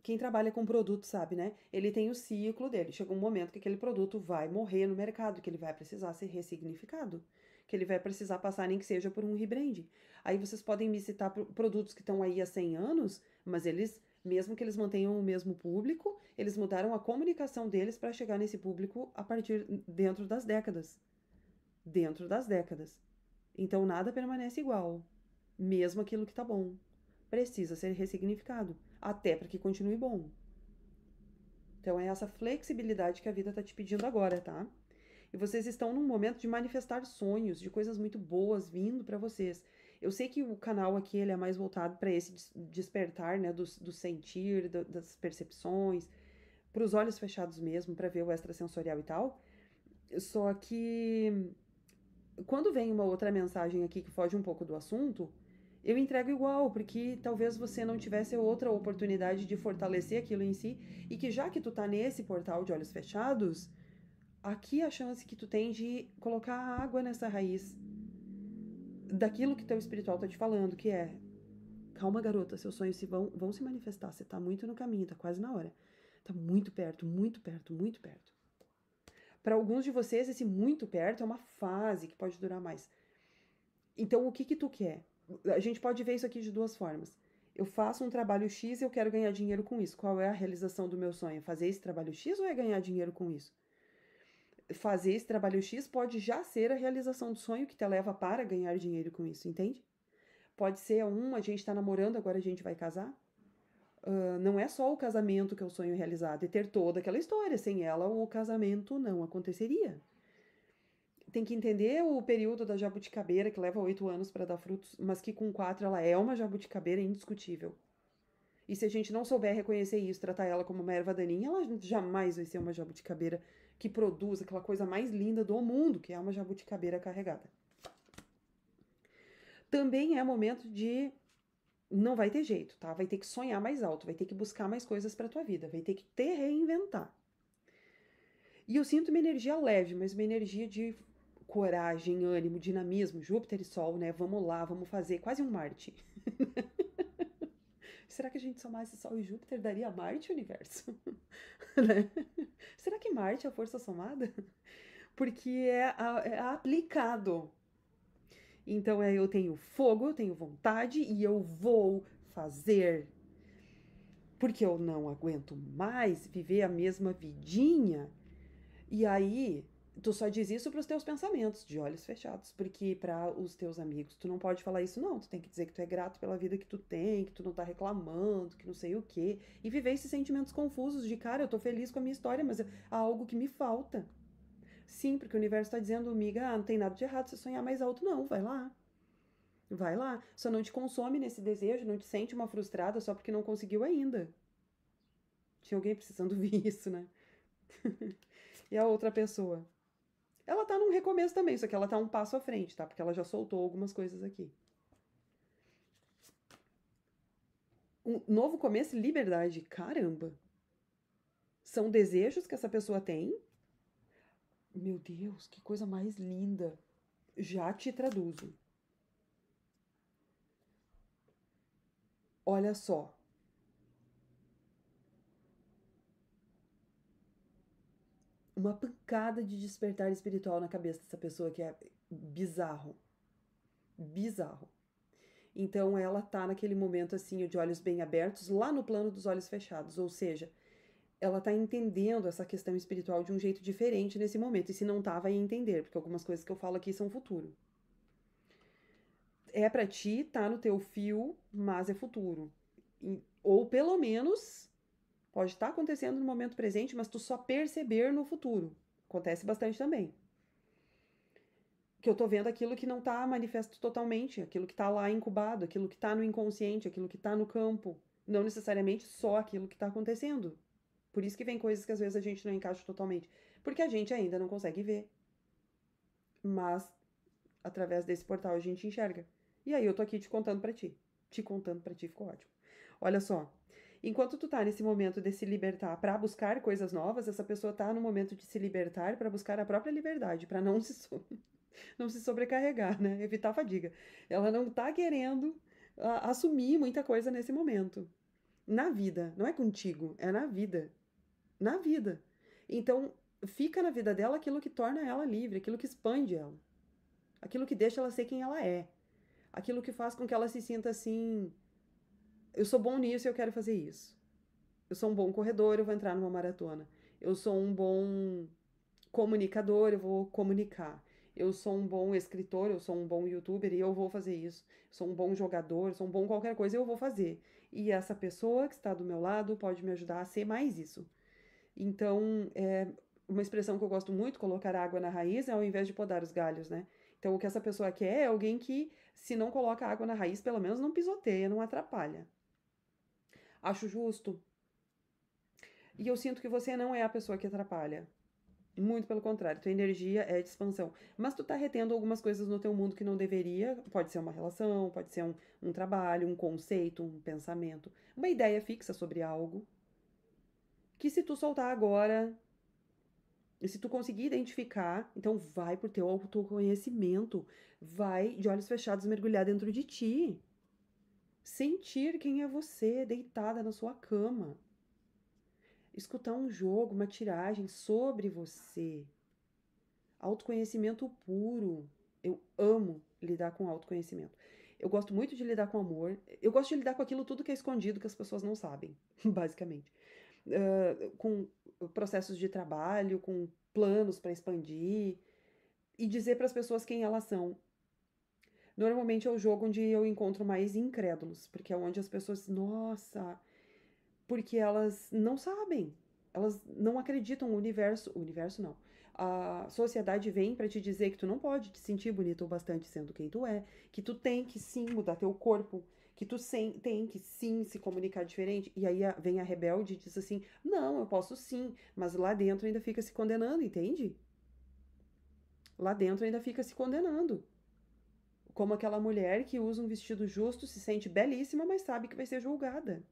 Quem trabalha com produto sabe, né? Ele tem o ciclo dele. Chega um momento que aquele produto vai morrer no mercado, que ele vai precisar ser ressignificado, que ele vai precisar passar nem que seja por um rebrand. Aí vocês podem me citar produtos que estão aí há 100 anos, mas eles, mesmo que eles mantenham o mesmo público, eles mudaram a comunicação deles para chegar nesse público a partir dentro das décadas. Dentro das décadas. Então nada permanece igual. Mesmo aquilo que tá bom. Precisa ser ressignificado. Até para que continue bom. Então é essa flexibilidade que a vida tá te pedindo agora, tá? E vocês estão num momento de manifestar sonhos, de coisas muito boas vindo para vocês. Eu sei que o canal aqui ele é mais voltado para esse despertar, né, do sentir, das percepções, para os olhos fechados mesmo, para ver o extrasensorial e tal. Só que quando vem uma outra mensagem aqui que foge um pouco do assunto, eu entrego igual, porque talvez você não tivesse outra oportunidade de fortalecer aquilo em si, e que já que tu tá nesse portal de olhos fechados, aqui a chance que tu tem de colocar água nessa raiz daquilo que teu espiritual tá te falando, que é: calma, garota, seus sonhos vão se manifestar, você tá muito no caminho, tá quase na hora. Tá muito perto, muito perto, muito perto. Para alguns de vocês, esse muito perto é uma fase que pode durar mais. Então, o que que tu quer? A gente pode ver isso aqui de duas formas. Eu faço um trabalho X e eu quero ganhar dinheiro com isso. Qual é a realização do meu sonho? Fazer esse trabalho X ou é ganhar dinheiro com isso? Fazer esse trabalho X pode já ser a realização do sonho que te leva para ganhar dinheiro com isso, entende? Pode ser a gente tá namorando, agora a gente vai casar. Não é só o casamento que é o sonho realizado, é ter toda aquela história. Sem ela, o casamento não aconteceria. Tem que entender o período da jabuticabeira, que leva 8 anos para dar frutos, mas que com 4 ela é uma jabuticabeira indiscutível. E se a gente não souber reconhecer isso, tratar ela como uma erva daninha, ela jamais vai ser uma jabuticabeira que produz aquela coisa mais linda do mundo, que é uma jabuticabeira carregada. Também é momento de. Não vai ter jeito, tá? Vai ter que sonhar mais alto, vai ter que buscar mais coisas para tua vida, vai ter que te reinventar. E eu sinto uma energia leve, mas uma energia de coragem, ânimo, dinamismo, Júpiter e Sol, né? Vamos lá, vamos fazer quase um Marte. Será que a gente somasse Sol e Júpiter daria Marte, universo? Né? Será que Marte é a força somada? Porque é aplicado. Então eu tenho fogo, eu tenho vontade e eu vou fazer. Porque eu não aguento mais viver a mesma vidinha. E aí, tu só diz isso para os teus pensamentos, de olhos fechados, porque para os teus amigos tu não pode falar isso não, tu tem que dizer que tu é grato pela vida que tu tem, que tu não tá reclamando, que não sei o quê, e viver esses sentimentos confusos de, cara, eu tô feliz com a minha história, mas há algo que me falta. Sim, porque o universo tá dizendo, amiga, não tem nada de errado se sonhar mais alto, não, vai lá. Vai lá, só não te consome nesse desejo, não te sente uma frustrada só porque não conseguiu ainda. Tinha alguém precisando ouvir isso, né? E a outra pessoa? Ela tá num recomeço também, só que ela tá um passo à frente, tá? Porque ela já soltou algumas coisas aqui. Um novo começo e liberdade. Caramba! São desejos que essa pessoa tem. Meu Deus, que coisa mais linda. Já te traduzo. Olha só. Uma pancada de despertar espiritual na cabeça dessa pessoa que é bizarro. Bizarro. Então ela tá naquele momento assim, de olhos bem abertos, lá no plano dos olhos fechados. Ou seja, ela tá entendendo essa questão espiritual de um jeito diferente nesse momento. E se não tá, vai entender, porque algumas coisas que eu falo aqui são futuro. É pra ti, tá no teu fio, mas é futuro. Ou pelo menos Pode estar acontecendo no momento presente, mas tu só perceber no futuro. Acontece bastante também. Que eu tô vendo aquilo que não tá manifesto totalmente, aquilo que tá lá incubado, aquilo que tá no inconsciente, aquilo que tá no campo. Não necessariamente só aquilo que tá acontecendo. Por isso que vem coisas que às vezes a gente não encaixa totalmente. Porque a gente ainda não consegue ver. Mas, através desse portal, a gente enxerga. E aí eu tô aqui te contando pra ti. Te contando pra ti ficou ótimo. Olha só. Enquanto tu tá nesse momento de se libertar para buscar coisas novas, essa pessoa tá no momento de se libertar para buscar a própria liberdade, para não se sobrecarregar, né? Evitar a fadiga. Ela não tá querendo assumir muita coisa nesse momento. Na vida, não é contigo, é na vida. Na vida. Então, fica na vida dela aquilo que torna ela livre, aquilo que expande ela, aquilo que deixa ela ser quem ela é, aquilo que faz com que ela se sinta assim: eu sou bom nisso e eu quero fazer isso. Eu sou um bom corredor, eu vou entrar numa maratona. Eu sou um bom comunicador, eu vou comunicar. Eu sou um bom escritor, eu sou um bom youtuber e eu vou fazer isso. Eu sou um bom jogador, eu sou um bom qualquer coisa e eu vou fazer. E essa pessoa que está do meu lado pode me ajudar a ser mais isso. Então, é uma expressão que eu gosto muito, colocar água na raiz, é ao invés de podar os galhos, né? Então, o que essa pessoa quer é alguém que, se não coloca água na raiz, pelo menos não pisoteia, não atrapalha. Acho justo. E eu sinto que você não é a pessoa que atrapalha. Muito pelo contrário, tua energia é de expansão. Mas tu tá retendo algumas coisas no teu mundo que não deveria. Pode ser uma relação, pode ser um trabalho, um conceito, um pensamento, uma ideia fixa sobre algo. Que se tu soltar agora, e se tu conseguir identificar, então vai pro teu autoconhecimento. Vai de olhos fechados mergulhar dentro de ti. Sentir quem é você deitada na sua cama. Escutar um jogo, uma tiragem sobre você. Autoconhecimento puro. Eu amo lidar com autoconhecimento. Eu gosto muito de lidar com amor. Eu gosto de lidar com aquilo tudo que é escondido que as pessoas não sabem, basicamente. Com processos de trabalho, com planos para expandir e dizer para as pessoas quem elas são. Normalmente é o jogo onde eu encontro mais incrédulos, porque é onde as pessoas, nossa, porque elas não sabem, elas não acreditam. O universo não. A sociedade vem para te dizer que tu não pode te sentir bonito o bastante sendo quem tu é, que tu tem que sim mudar teu corpo, que tu tem que sim se comunicar diferente. E aí vem a rebelde e diz assim: não, eu posso sim, mas lá dentro ainda fica se condenando, entende? Lá dentro ainda fica se condenando. Como aquela mulher que usa um vestido justo, se sente belíssima, mas sabe que vai ser julgada.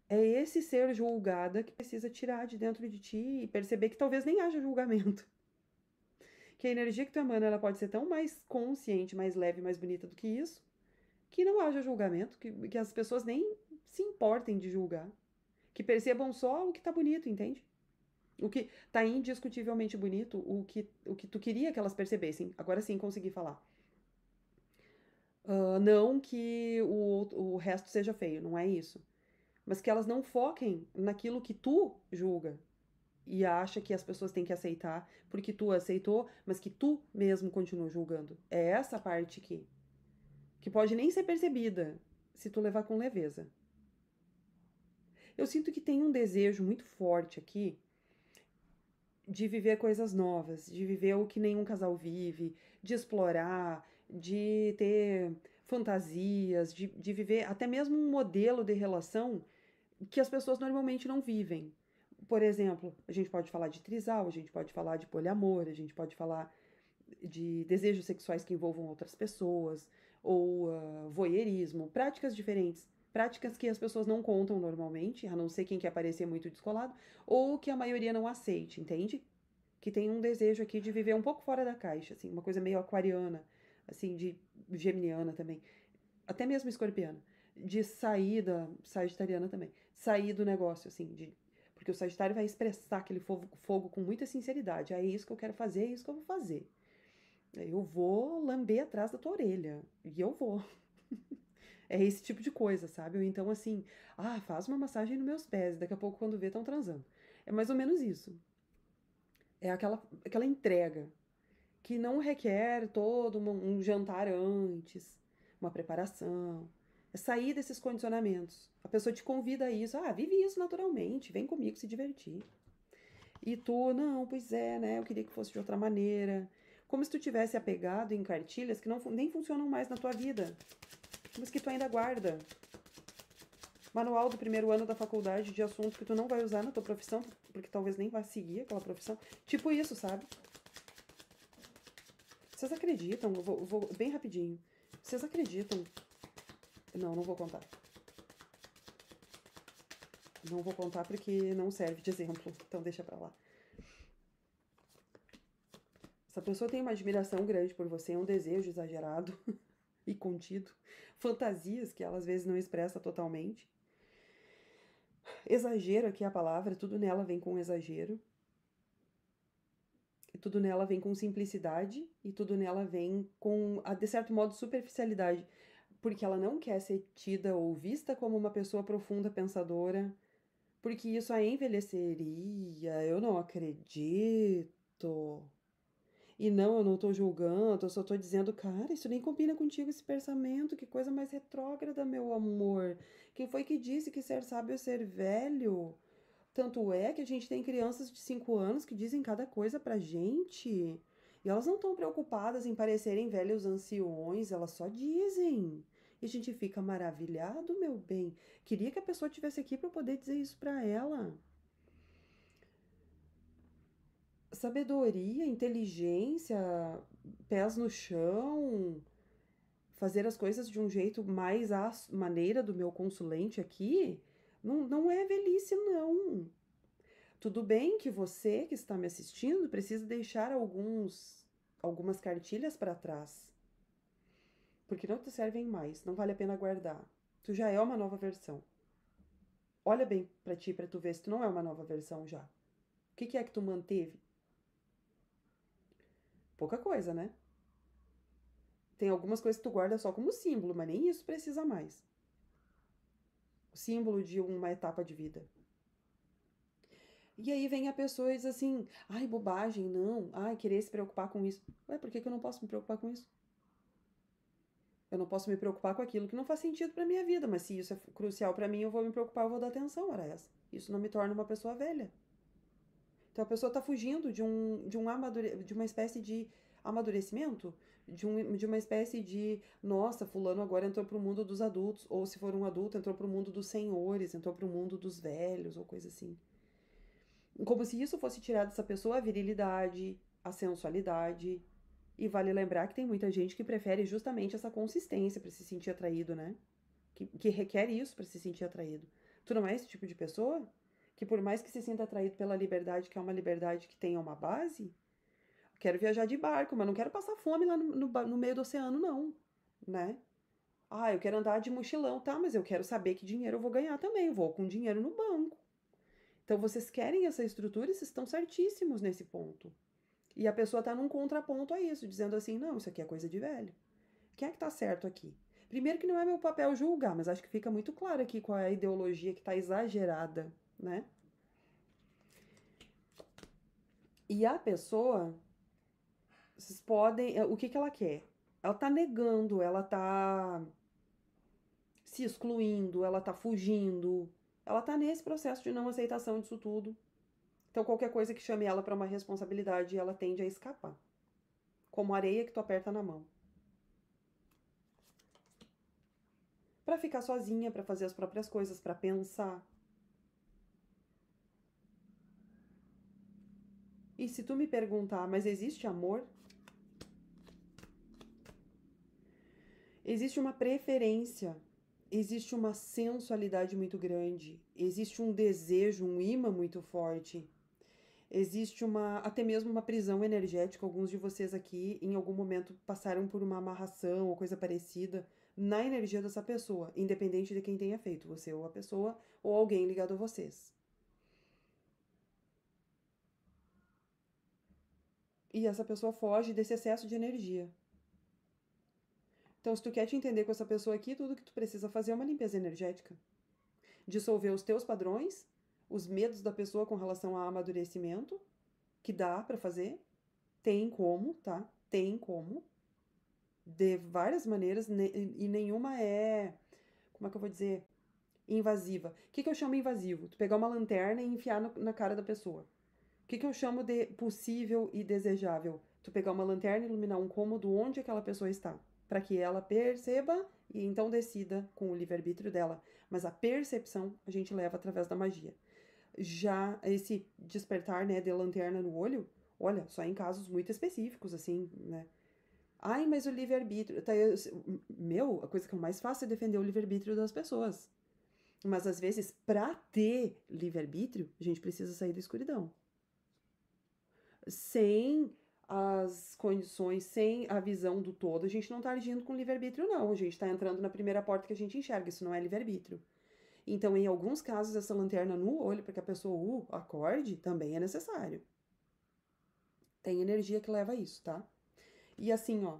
É esse ser julgada que precisa tirar de dentro de ti e perceber que talvez nem haja julgamento. Que a energia que tu emana, ela pode ser tão mais consciente, mais leve, mais bonita do que isso, que não haja julgamento, que as pessoas nem se importem de julgar. Que percebam só o que tá bonito, entende? O que tá indiscutivelmente bonito, o que tu queria que elas percebessem. Agora sim consegui falar. Não que o resto seja feio, não é isso. Mas que elas não foquem naquilo que tu julga e acha que as pessoas têm que aceitar porque tu aceitou, mas que tu mesmo continua julgando. É essa parte que pode nem ser percebida se tu levar com leveza. Eu sinto que tem um desejo muito forte aqui de viver coisas novas, de viver o que nenhum casal vive, de explorar, de ter fantasias, de viver até mesmo um modelo de relação que as pessoas normalmente não vivem. Por exemplo, a gente pode falar de trisal, a gente pode falar de poliamor, a gente pode falar de desejos sexuais que envolvam outras pessoas, ou voyeurismo, práticas diferentes. Práticas que as pessoas não contam normalmente, a não ser quem quer parecer muito descolado, ou que a maioria não aceite, entende? Que tem um desejo aqui de viver um pouco fora da caixa, assim, uma coisa meio aquariana, assim, de geminiana também, até mesmo escorpiana, de sair da sagitariana também, sair do negócio, assim, de porque o Sagitário vai expressar aquele fogo com muita sinceridade. É isso que eu quero fazer, é isso que eu vou fazer. Eu vou lamber atrás da tua orelha. E eu vou. É esse tipo de coisa, sabe? Ou então assim, faz uma massagem nos meus pés. Daqui a pouco, quando vê, estão transando. É mais ou menos isso. É aquela entrega que não requer todo um jantar antes, uma preparação. É sair desses condicionamentos. A pessoa te convida a isso. Ah, vive isso naturalmente. Vem comigo se divertir. E tu, não, pois é, né? Eu queria que fosse de outra maneira. Como se tu tivesse apegado em cartilhas que não, nem funcionam mais na tua vida, mas que tu ainda guarda. Manual do primeiro ano da faculdade de assuntos que tu não vai usar na tua profissão, porque talvez nem vá seguir aquela profissão. Tipo isso, sabe? Vocês acreditam? Eu vou bem rapidinho. Vocês acreditam? Não, não vou contar. Não vou contar porque não serve de exemplo. Então deixa pra lá. Essa pessoa tem uma admiração grande por você, um desejo exagerado e contido. Fantasias que ela às vezes não expressa totalmente. Exagero aqui é a palavra, tudo nela vem com exagero. E tudo nela vem com simplicidade e tudo nela vem com, de certo modo, superficialidade. Porque ela não quer ser tida ou vista como uma pessoa profunda, pensadora, porque isso a envelheceria. Eu não acredito. E não, eu não tô julgando, eu só tô dizendo, cara, isso nem combina contigo esse pensamento, que coisa mais retrógrada, meu amor. Quem foi que disse que ser sábio é ser velho? Tanto é que a gente tem crianças de 5 anos que dizem cada coisa pra gente. E elas não estão preocupadas em parecerem velhos anciões, elas só dizem. E a gente fica maravilhado, meu bem. Queria que a pessoa estivesse aqui para poder dizer isso pra ela. Sabedoria, inteligência, pés no chão, fazer as coisas de um jeito mais à maneira do meu consulente aqui, não é velhice, não. Tudo bem que você que está me assistindo precisa deixar algumas cartilhas para trás, porque não te servem mais, não vale a pena guardar. Tu já é uma nova versão. Olha bem para ti para tu ver se tu não é uma nova versão já. O que é que tu manteve? Pouca coisa, né? Tem algumas coisas que tu guarda só como símbolo, mas nem isso precisa mais. O símbolo de uma etapa de vida. E aí vem a pessoa e diz assim: ai, bobagem, não, ai, querer se preocupar com isso. Ué, por que eu não posso me preocupar com isso? Eu não posso me preocupar com aquilo que não faz sentido pra minha vida, mas se isso é crucial pra mim, eu vou me preocupar, eu vou dar atenção, ora essa. Isso não me torna uma pessoa velha. Então a pessoa tá fugindo de uma espécie de amadurecimento, de uma espécie de, nossa, fulano agora entrou pro mundo dos adultos, ou se for um adulto, entrou pro mundo dos senhores, entrou pro mundo dos velhos, ou coisa assim. Como se isso fosse tirar dessa pessoa a virilidade, a sensualidade. E vale lembrar que tem muita gente que prefere justamente essa consistência para se sentir atraído, né? Que requer isso para se sentir atraído. Tu não é esse tipo de pessoa? Que por mais que se sinta atraído pela liberdade, que é uma liberdade que tenha uma base, quero viajar de barco, mas não quero passar fome lá no meio do oceano, não, né? Ah, eu quero andar de mochilão, tá? Mas eu quero saber que dinheiro eu vou ganhar também. Eu vou com dinheiro no banco. Então vocês querem essa estrutura e vocês estão certíssimos nesse ponto. E a pessoa está num contraponto a isso, dizendo assim: não, isso aqui é coisa de velho. Quem é que tá certo aqui? Primeiro que não é meu papel julgar, mas acho que fica muito claro aqui qual é a ideologia que está exagerada, né? E a pessoa, vocês podem, o que ela quer? Ela tá negando, ela tá se excluindo, ela tá fugindo, ela tá nesse processo de não aceitação disso tudo. Então qualquer coisa que chame ela para uma responsabilidade, ela tende a escapar. Como areia que tu aperta na mão. Para ficar sozinha, para fazer as próprias coisas, para pensar. E se tu me perguntar, mas existe amor? Existe uma preferência, existe uma sensualidade muito grande, existe um desejo, um imã muito forte. Existe até mesmo uma prisão energética. Alguns de vocês aqui, em algum momento, passaram por uma amarração ou coisa parecida na energia dessa pessoa, independente de quem tenha feito, você ou a pessoa, ou alguém ligado a vocês. E essa pessoa foge desse excesso de energia. Então, se tu quer te entender com essa pessoa aqui, tudo que tu precisa fazer é uma limpeza energética. Dissolver os teus padrões, os medos da pessoa com relação a amadurecimento, que dá pra fazer, tem como, tá? Tem como. De várias maneiras, e nenhuma é como é que eu vou dizer? Invasiva. O que eu chamo invasivo? Tu pegar uma lanterna e enfiar na cara da pessoa. O que eu chamo de possível e desejável? Tu pegar uma lanterna e iluminar um cômodo onde aquela pessoa está, para que ela perceba e então decida com o livre-arbítrio dela. Mas a percepção a gente leva através da magia. Já esse despertar, né, de lanterna no olho, olha, só em casos muito específicos, assim, né? Ai, mas o livre-arbítrio. Tá, meu, a coisa que eu mais faço é defender o livre-arbítrio das pessoas. Mas às vezes, para ter livre-arbítrio, a gente precisa sair da escuridão. Sem as condições, sem a visão do todo, a gente não tá agindo com livre-arbítrio, não. A gente tá entrando na primeira porta que a gente enxerga. Isso não é livre-arbítrio. Então, em alguns casos, essa lanterna no olho, para que a pessoa acorde, também é necessário. Tem energia que leva a isso, tá? E assim, ó,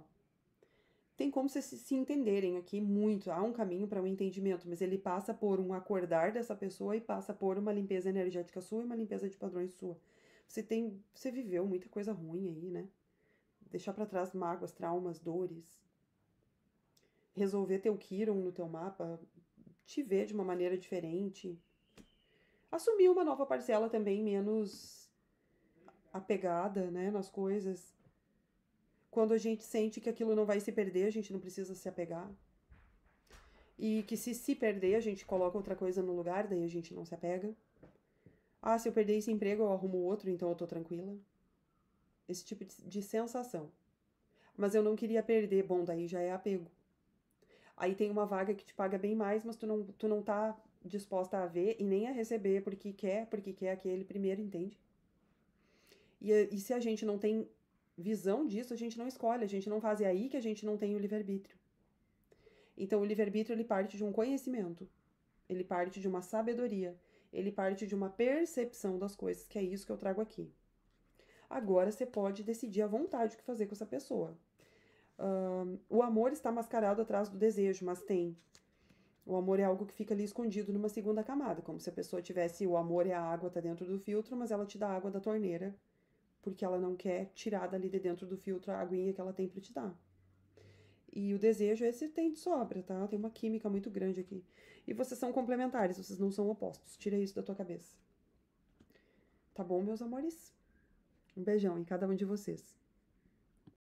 tem como vocês se entenderem aqui muito. Há um caminho para um entendimento, mas ele passa por um acordar dessa pessoa e passa por uma limpeza energética sua e uma limpeza de padrões sua. Você viveu muita coisa ruim aí, né? Deixar para trás mágoas, traumas, dores. Resolver teu Kiron no teu mapa, te ver de uma maneira diferente. Assumir uma nova parcela também menos apegada, né, nas coisas. Quando a gente sente que aquilo não vai se perder, a gente não precisa se apegar. E que se perder, a gente coloca outra coisa no lugar, daí a gente não se apega. Ah, se eu perder esse emprego, eu arrumo outro, então eu tô tranquila. Esse tipo de sensação. Mas eu não queria perder, bom, daí já é apego. Aí tem uma vaga que te paga bem mais, mas tu não tá disposta a ver e nem a receber porque quer aquele primeiro, entende? E se a gente não tem visão disso, a gente não escolhe, a gente não faz. É aí que a gente não tem o livre-arbítrio. Então, o livre-arbítrio, ele parte de um conhecimento, ele parte de uma sabedoria, ele parte de uma percepção das coisas, que é isso que eu trago aqui. Agora, você pode decidir à vontade o que fazer com essa pessoa. O amor está mascarado atrás do desejo, mas tem. O amor é algo que fica ali escondido numa segunda camada, como se a pessoa tivesse o amor é a água, tá dentro do filtro, mas ela te dá a água da torneira, porque ela não quer tirar dali de dentro do filtro a aguinha que ela tem para te dar. E o desejo, esse tem de sobra, tá? Tem uma química muito grande aqui. E vocês são complementares, vocês não são opostos. Tira isso da tua cabeça. Tá bom, meus amores? Um beijão em cada um de vocês.